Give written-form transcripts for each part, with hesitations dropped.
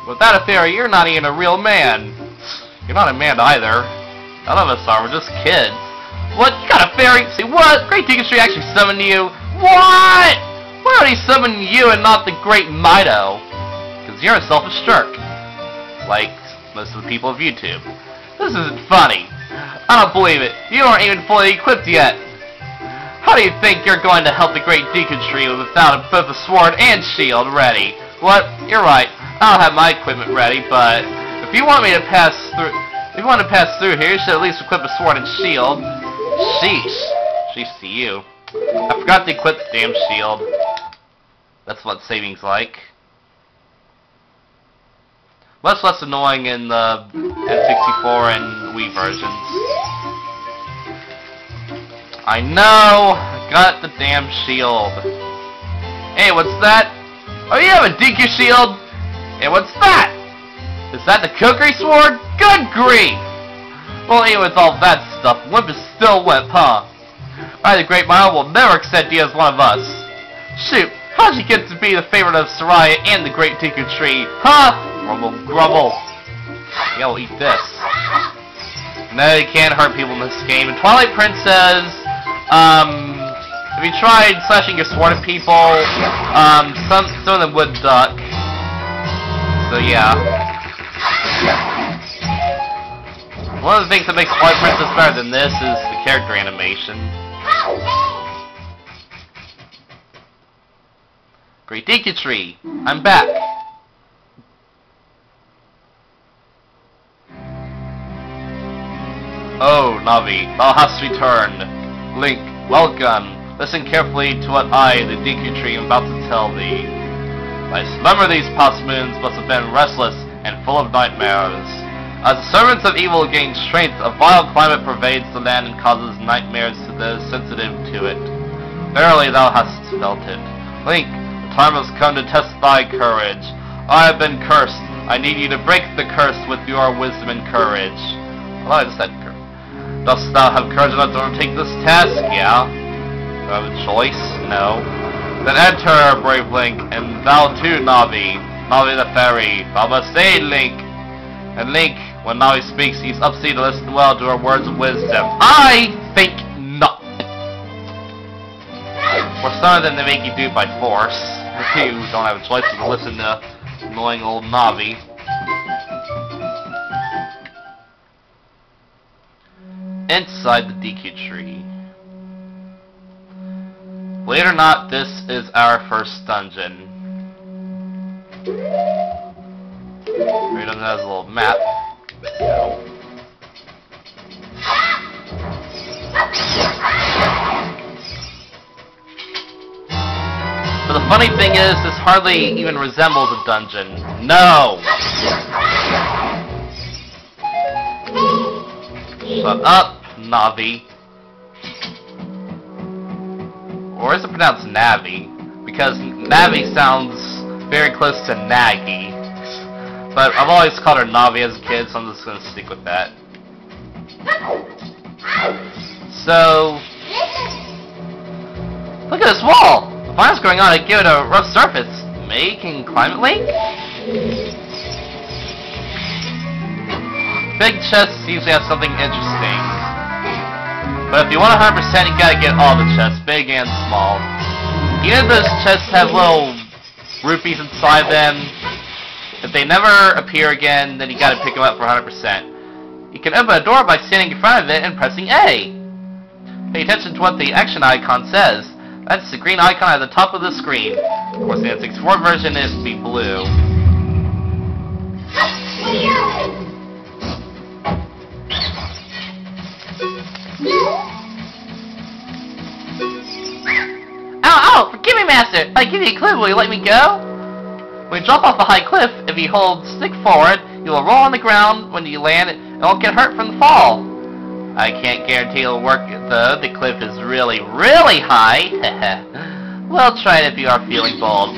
Without a fairy, you're not even a real man. You're not a man either. None of us are, we're just kids. What? You got a fairy? Say what? Great Deku actually summoned you? What? Why would he summon you and not the great Mido? Because you're a selfish jerk. Like most of the people of YouTube. This isn't funny. I don't believe it. You aren't even fully equipped yet. How do you think you're going to help the great Deku without both a sword and shield ready? What? You're right. I don't have my equipment ready, but if you want me to pass through, here, you should at least equip a sword and shield. Sheesh. Sheesh to you. I forgot to equip the damn shield. That's what saving's like. Much less annoying in the N64 and Wii versions. I know! I got the damn shield. Hey, what's that? Oh, you have a Deku shield? Hey, what's that? Is that the Kokiri sword? Good grief! Well, even with all that stuff, Wimp is still Wimp, huh? I, the Great Mile, will never accept you as one of us. Shoot, how'd you get to be the favorite of Soraya and the Great Deku Tree? Huh? Grumble, grumble. Yeah, we'll eat this. No, you can't hurt people in this game. In Twilight Princess, if you tried slashing your sword at people, some of them would duck. So yeah. One of the things that makes Twilight Princess better than this is the character animation. Great Deku Tree, I'm back. Oh, Navi, thou hast returned. Link, welcome. Listen carefully to what I, the Deku Tree, am about to tell thee. I remember these past moons must have been restless and full of nightmares. As the servants of evil gain strength, a vile climate pervades the land and causes nightmares to those sensitive to it. Verily thou hast felt it. Link, the time has come to test thy courage. I have been cursed. I need you to break the curse with your wisdom and courage. Well, I just said courage. Dost thou have courage enough to undertake this task? Yeah. Do I have a choice? No. Then enter, brave Link, and thou too, Navi. Navi the fairy. Thou must aid Link. And Link, when Navi speaks, he's up to you to listen well to her words of wisdom. I think not. For some of them, they make you do it by force. You don't have a choice but to listen to annoying old Navi. Inside the Deku Tree. Believe it or not, this is our first dungeon. Right on has a little map. But the funny thing is, this hardly even resembles a dungeon. No! Shut up, Navi. Or is it pronounced Navi? Because Navi sounds very close to Nagi. But I've always called her Navi as a kid, so I'm just gonna stick with that. So, look at this wall! The fire's going on to give it a rough surface. Maybe you can climb it, Link? Big chests usually have something interesting. But if you want 100%, you gotta get all the chests, big and small. Even if those chests have little rupees inside them, if they never appear again, then you gotta pick them up for 100%. You can open a door by standing in front of it and pressing A. Pay attention to what the action icon says. That's the green icon at the top of the screen. Of course, the N64 version is to be blue. Ow, forgive me, Master! I give you a clue, will you let me go? When you drop off the high cliff, if you hold stick forward, you will roll on the ground when you land and won't get hurt from the fall. I can't guarantee it'll work though, the cliff is really, really high. Well, try it if you are feeling bold.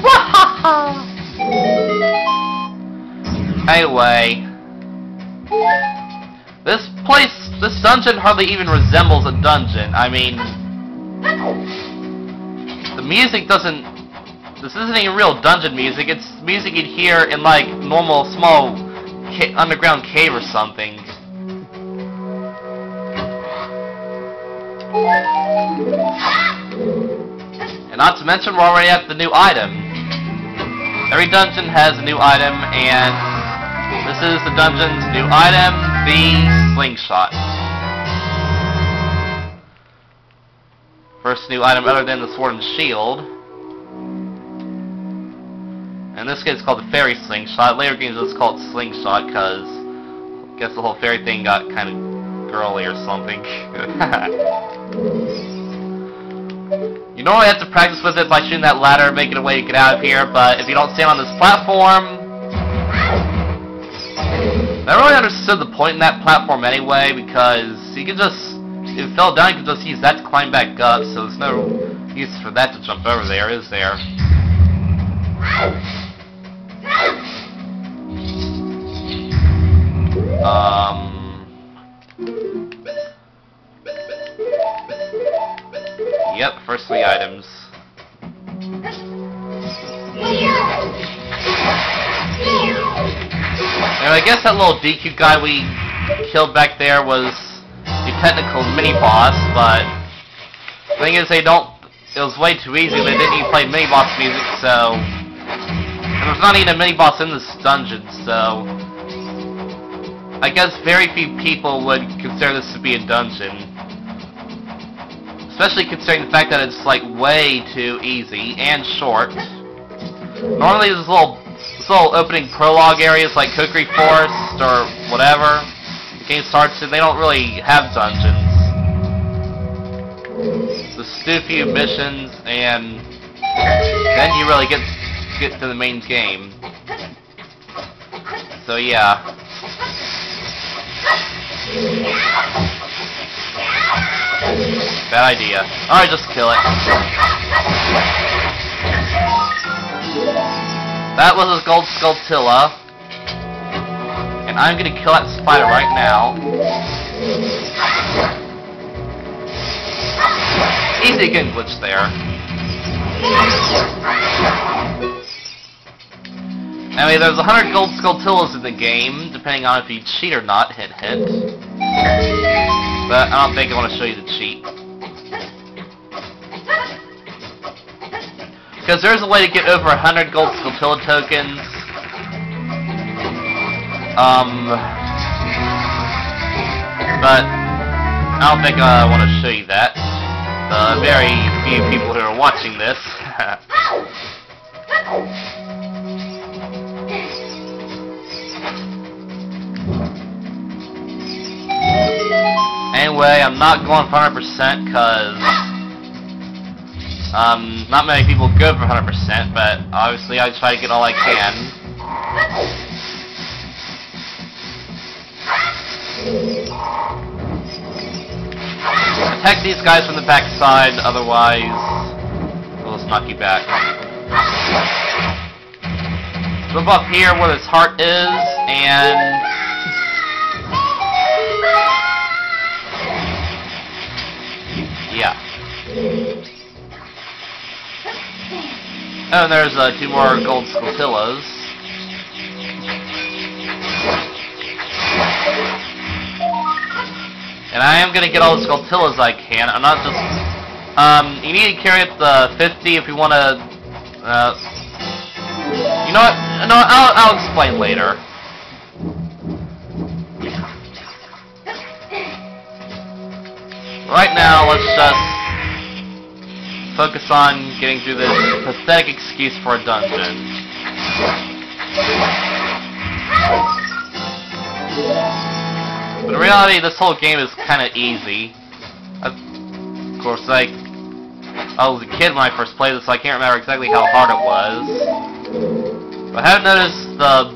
Anyway, this dungeon hardly even resembles a dungeon. I mean, the music doesn't This isn't even real dungeon music, it's music you'd hear in like normal small underground cave or something. And not to mention we're already at the new item. Every dungeon has a new item, and this is the dungeon's new item, the slingshot. First new item other than the sword and shield. In this case, it's called the fairy slingshot. Later games, it's called slingshot because I guess the whole fairy thing got kind of girly or something. You normally have to practice with it by shooting that ladder, making a way to get out of here. But if you don't stand on this platform, I never really understood the point in that platform anyway, because you can just, if it fell down, you can just use that to climb back up. So there's no use for that to jump over there, is there? Yep, first 3 items. Now I guess that little Deku guy we killed back there was the technical mini-boss, but the thing is it was way too easy. They didn't even play mini-boss music, so there's not even a mini-boss in this dungeon, so I guess very few people would consider this to be a dungeon. Especially considering the fact that it's like way too easy and short. Normally these little opening prologue areas like Kokiri Forest or whatever, the game starts and they don't really have dungeons. Just do a few missions and then you really get to the main game. So yeah. Bad idea. Alright, just kill it. That was a gold Skulltula. And I'm gonna kill that spider right now. Easy getting glitched there. Anyway, there's 100 gold Skulltulas in the game, depending on if you cheat or not, hint hint. But I don't think I want to show you the cheat. Because there's a way to get over 100 gold Skulltula tokens. But I don't think I want to show you that. Very few people who are watching this. Anyway, I'm not going for 100% because not many people go for 100%, but obviously I try to get all I can. Attack these guys from the backside, otherwise we'll just knock you back. Move up here where this heart is, and yeah. Oh, and there's 2 more gold Skulltulas. And I am gonna get all the Skulltulas I can. I'm not just. You need to carry up the 50 if you want to. You know what? No, I'll explain later. Right now, let's just focus on getting through this pathetic excuse for a dungeon. But in reality, this whole game is kind of easy. Of course, like, I was a kid when I first played this, so I can't remember exactly how hard it was. But I have noticed the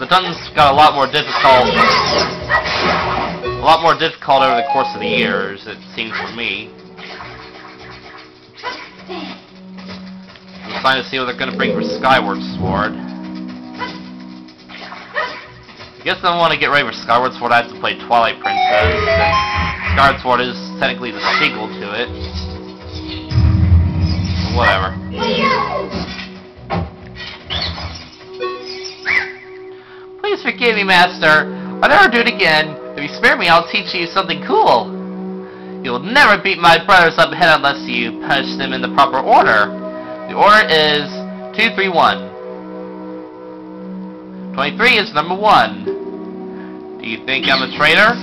dungeons got a lot more difficult. A lot more difficult over the course of the years, it seems for me. I'm trying to see what they're going to bring for Skyward Sword. I guess if I want to get ready for Skyward Sword, I have to play Twilight Princess, since Skyward Sword is technically the sequel to it. whatever. Please forgive me, Master. I'll never do it again. If you spare me, I'll teach you something cool. You'll never beat my brothers up head unless you punish them in the proper order. The order is 2, 3, 1. 23 is number 1. Do you think I'm a traitor?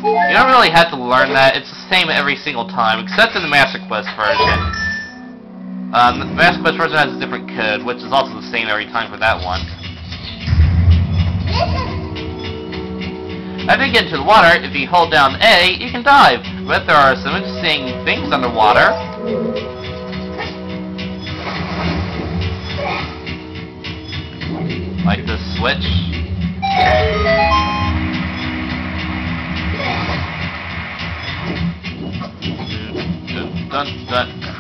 You don't really have to learn that. It's the same every single time, except in the Master Quest version. The Master Quest version has a different code, which is also the same every time for that one. After you get into the water, if you hold down A, you can dive. But there are some interesting things underwater. Like this switch.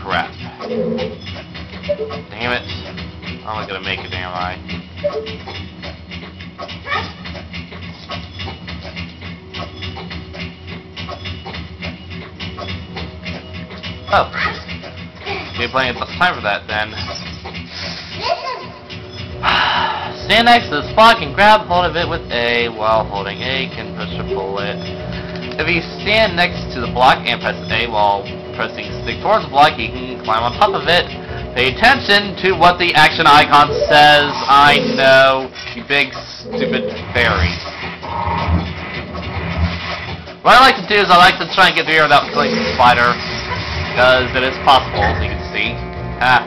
Crap. Damn it. I'm not gonna make it, am I? Oh. Be playing time for that then. Stand next to this block and grab hold of it with A. While holding A, can push or pull it. If you stand next to the block and press A while pressing stick towards the block, you can climb on top of it. Pay attention to what the action icon says. I know, you big stupid fairy. What I like to do is I like to try and get through here without killing the spider, because it is possible, as you can see. Ha!